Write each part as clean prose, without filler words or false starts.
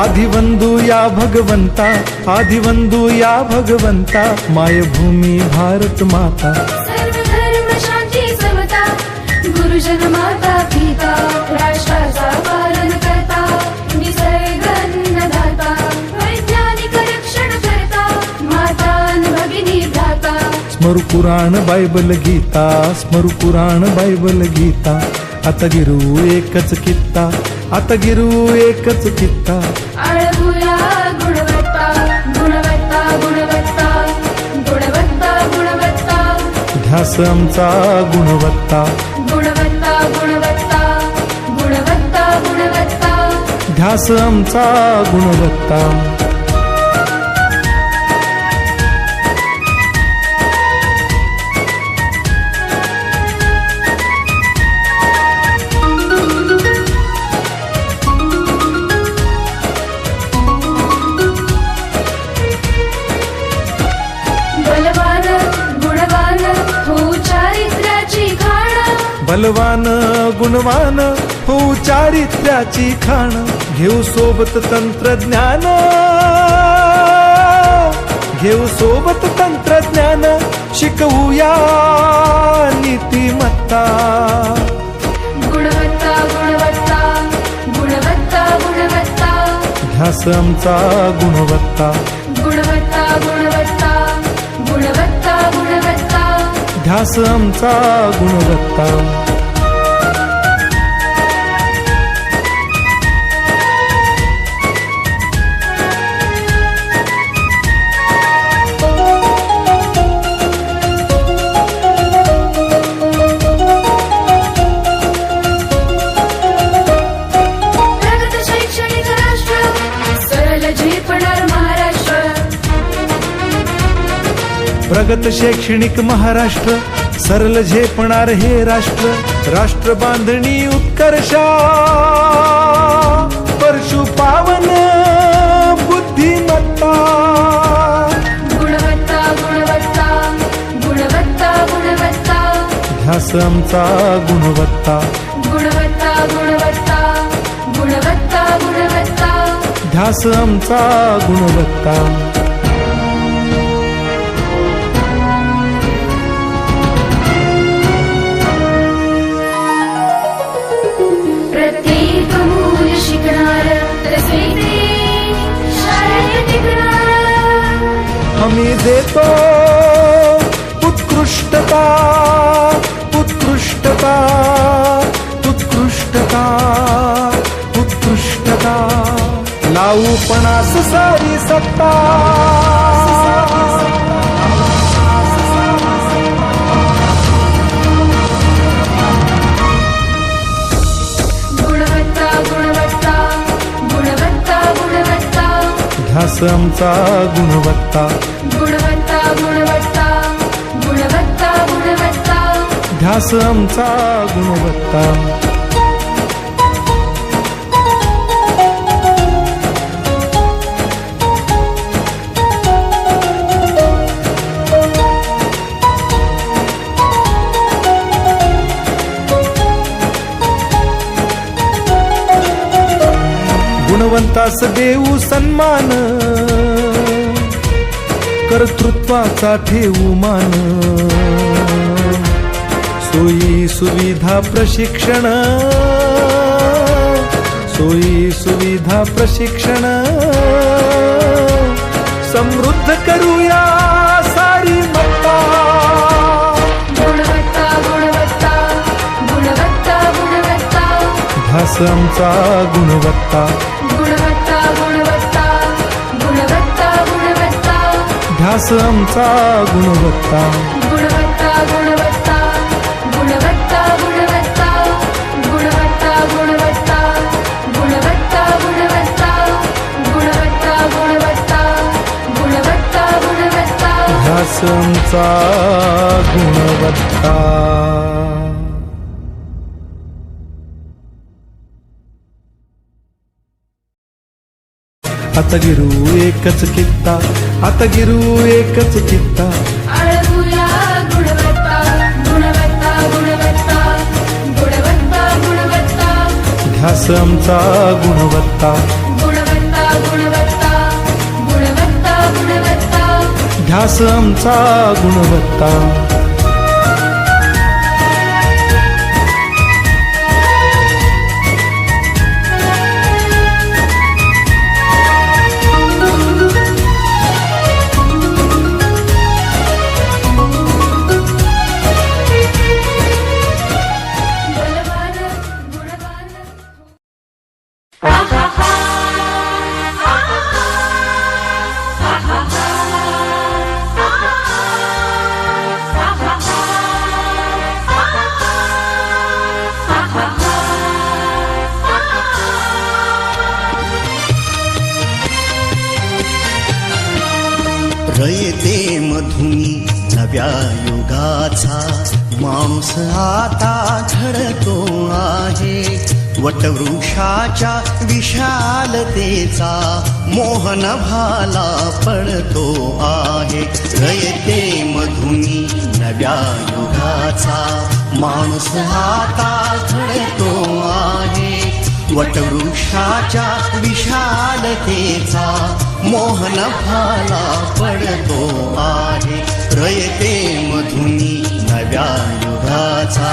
आदिवंदू या भगवंता, आदिवंदू या भगवंता, मायभूमी भारत माता। सर्व धर्म शांती समता, गुरुजन माता पिता, राष्ट्राचा पालन करता, निसर्ग अन्नदाता, वैज्ञानिक रक्षण करता, माता अन भगिनी भ्राता। स्मरू पुराण बायबल गीता, स्मरू पुराण बायबल गीता, आता गिरू एकच कित्ता, आता गिरू एकच कित्ता। आळवूया गुणवत्ता, गुणवत्ता, गुणवत्ता, गुणवत्ता, गुणवत्ता, ध्यास आमचा गुणवत्ता, गुणवत्ता, गुणवत्ता, गुणवत्ता, गुणवत्ता। ध्यास आमचा गुणवत्ता। बलवान गुणवान हो चारित्र्याची खाण, बलवान गुणवान हो चारित्र्याची खाण, घेऊ सोबत तंत्रज्ञान, घेऊ सोबत तंत्रज्ञान, शिकवूया नीतिमत्ता। गुणवत्ता, गुणवत्ता, गुणवत्ता, गुणवत्ता, ध्यास आमचा गुणवत्ता, गुणवत्ता, गुणवत्ता, गुणवत्ता, गुणवत्ता। ध्यास आमचा गुणवत्ता। प्रगत शैक्षणिक राष्ट्र, सरळ झेपणार महाराष्ट्र। प्रगत शैक्षणिक महाराष्ट्र, सरल झेपणार हे राष्ट्र, राष्ट्र बांधणी उत्कर्षा, परशु पावन बुद्धिमत्ता। गुणवत्ता, गुणवत्ता, गुणवत्ता, गुणवत्ता, ध्यास आमचा गुणवत्ता, गुणवत्ता, गुणवत्ता, गुणवत्ता, गुणवत्ता। ध्यास आमचा गुणवत्ता। प्रत्येक मूल शिकणार, तसे ते शाळेत टिकणार। आम्ही देतो उत्कृष्टता, उत्कृष्टता, उत्कृष्टता, उत्कृष्टता, लावू पणास सारी सत्ता। गुणवत्ता, गुणवत्ता, गुणवत्ता, गुणवत्ता, ध्यास आमचा गुणवत्ता, गुणवत्ता, गुणवत्ता, गुणवत्ता, गुणवत्ता। ध्यास आमचा गुणवत्ता। गुणवंतास देऊ सन्मान, कर्तृत्वाचा ठेवू मान, सोयी सुविधा प्रशिक्षण, सोयी सुविधा प्रशिक्षण, समृद्ध करूया सारी मत्ता। गुणवत्ता, गुणवत्ता, गुणवत्ता, गुणवत्ता, ध्यास आमचा गुणवत्ता, गुणवत्ता, गुणवत्ता, गुणवत्ता, गुणवत्ता। ध्यास आमचा गुणवत्ता। गुणवत्ता, गुणवत्ता, गुणवत्ता, गुणवत्ता, गुणवत्ता, गुणवत्ता, गुणवत्ता, गुणवत्ता, गुणवत्ता, गुणवत्ता, गुणवत्ता, गुणवत्ता। ध्यास आमचा गुणवत्ता। आता गिरू एकच कित्ता, आता गिरू एकच कित्ता। आळवूया गुणवत्ता, गुणवत्ता, गुणवत्ता, गुणवत्ता, गुणवत्ता, ध्यास आमचा गुणवत्ता, गुणवत्ता, ध्यास आमचा गुणवत्ता. बलवान गुणवान रयते मधुनी नव्या युगाचा माणूस आता घडतो आहे. वटवृक्षाच्या विशालतेचा मोहन भाला पडतो आहे. रयते मधुनी नव्या युगाचा माणूस आता घडतो आहे. वटवृक्षाच्या विशालतेचा मोहन भाला पडतो आहे. रयते मधुनी नव्या युगाचा.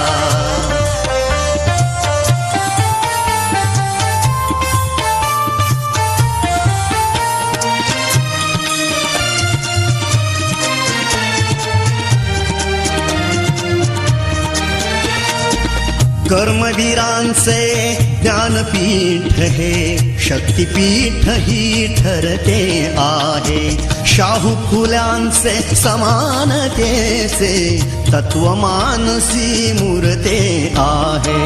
कर्मवीरांचे ज्ञानपीठ हे शक्तिपीठ ही ठरते आहे. शाहू फुल्यांचे समानतेचे तत्व मानसी मूर्ते आहे.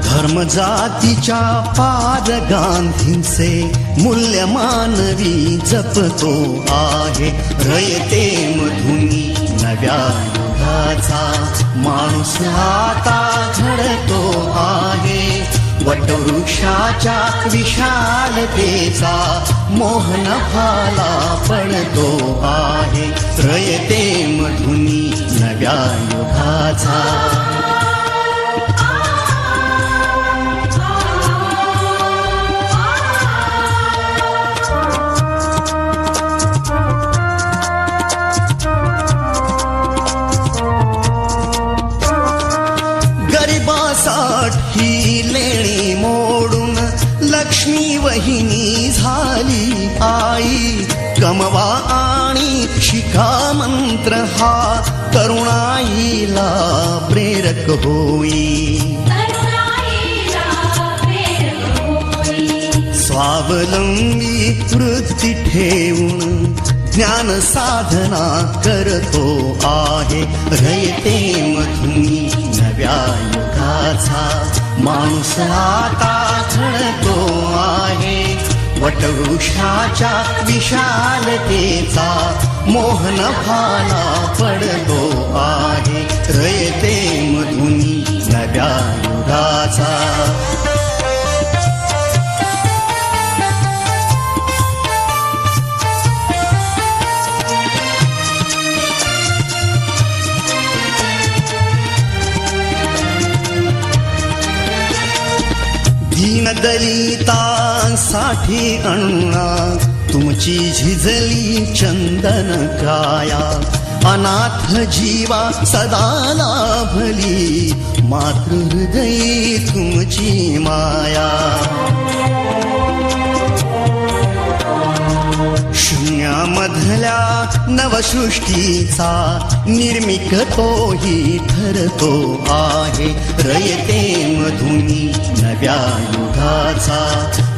धर्म जातीच्या पाद गांधींचे मूल्य मानवी जपतो आहे. रयते मधुनी नव्या युगाचा माणूस आता घडतो आहे. वटवृक्षाच्या विशालतेचा मोहन भाला पडतो आहे. रयते मधुनी नव्या युगाचा. ही लेणी मोडून लक्ष्मी वहिनी झाली आई. कमवा आणि शिका मंत्र हा तरुणाईला प्रेरक होई. स्वावलंबी वृत्ती ठेवून ज्ञान साधना करतो आहे. रयते मधुनी नव्या युगाचा माणूस आता घडतो आहे. वटवृक्षाच्या विशालतेचा मोहन भाला पडतो आहे. रयते मधुनी नव्या युगाचा. दलितांसाठी अण्णा तुमची झिजली चंदन काया. अनाथ जीवा सदा लाभली मातृहृदयी तुमची माया. शून्यामधल्या नवसृष्टीचा निर्मिक तोही ठरतो आहे. रयते मधुनी नव्या युगाचा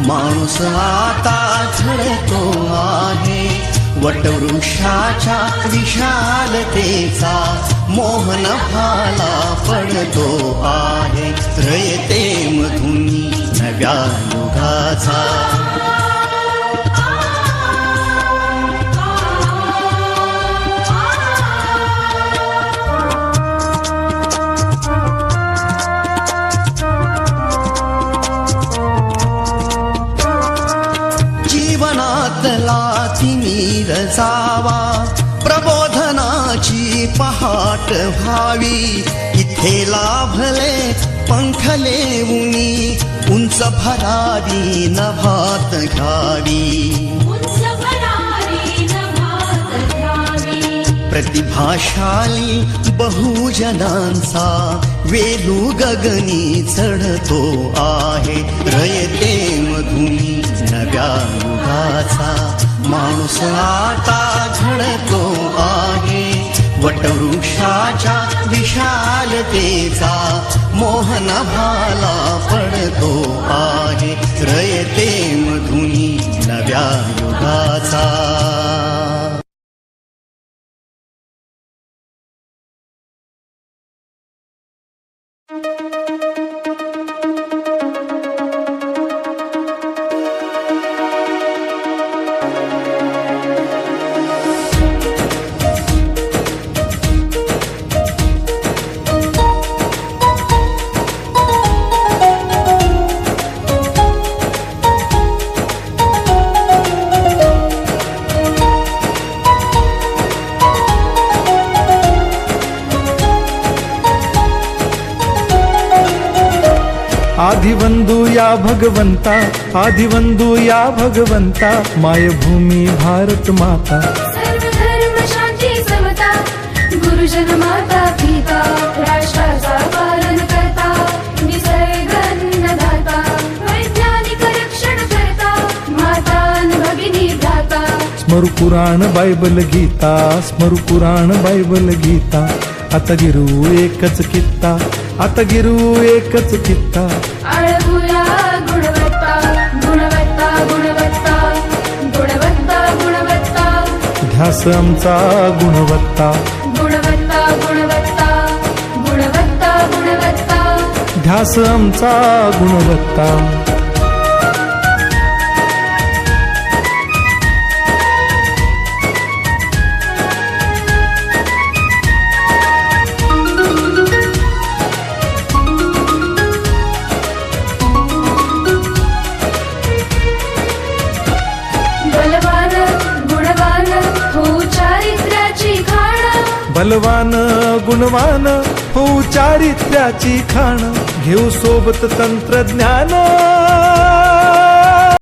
माणूस आता घडतो आहे. वटवृक्षाच्या विशालतेचा मोहन भाला पडतो आहे. रयते मधुनी नव्या युगाचा. जीवनातला तिमिर जावा प्रबोधनाची पहा फाट व्हावी, इथे लाभले पंखले उनी, उंच भरारी नभात घ्यावी. उंच भरारी नभात घ्यावी. प्रतिभाशाली बहुजनांचा वेलू गगनी चढतो आहे. रयते मधुनी नव्या युगाचा माणूस आता घडतो आहे. वटवृक्षाच्या विशालतेचा मोहन भाला पडतो आहे. रयते मधुनी नव्या युगाचा. आदिवंदू या भगवंता, आदिवंदू या भगवंता, मायभूमी भारत माता. सर्व धर्म शांती समता, गुरुजन माता पिता, राष्ट्राचा पालन करता, निसर्ग अन्नदाता, वैज्ञानिक रक्षण करता, माता अन भगिनी भ्राता. स्मरू पुराण बायबल गीता, स्मरू पुराण बायबल गीता. आता गिरू एकच कित्ता, आता गिरू एकच कित्ता. आळवूया गुणवत्ता, गुणवत्ता, गुणवत्ता, गुणवत्ता, गुणवत्ता. ध्यास आमचा गुणवत्ता, गुणवत्ता, गुणवत्ता, गुणवत्ता, गुणवत्ता. ध्यास आमचा गुणवत्ता. बलवान गुणवान हो चारित्र्याची खाण. बलवान गुणवान हो चारित्र्याची खाण. घेऊ सोबत तंत्रज्ञान,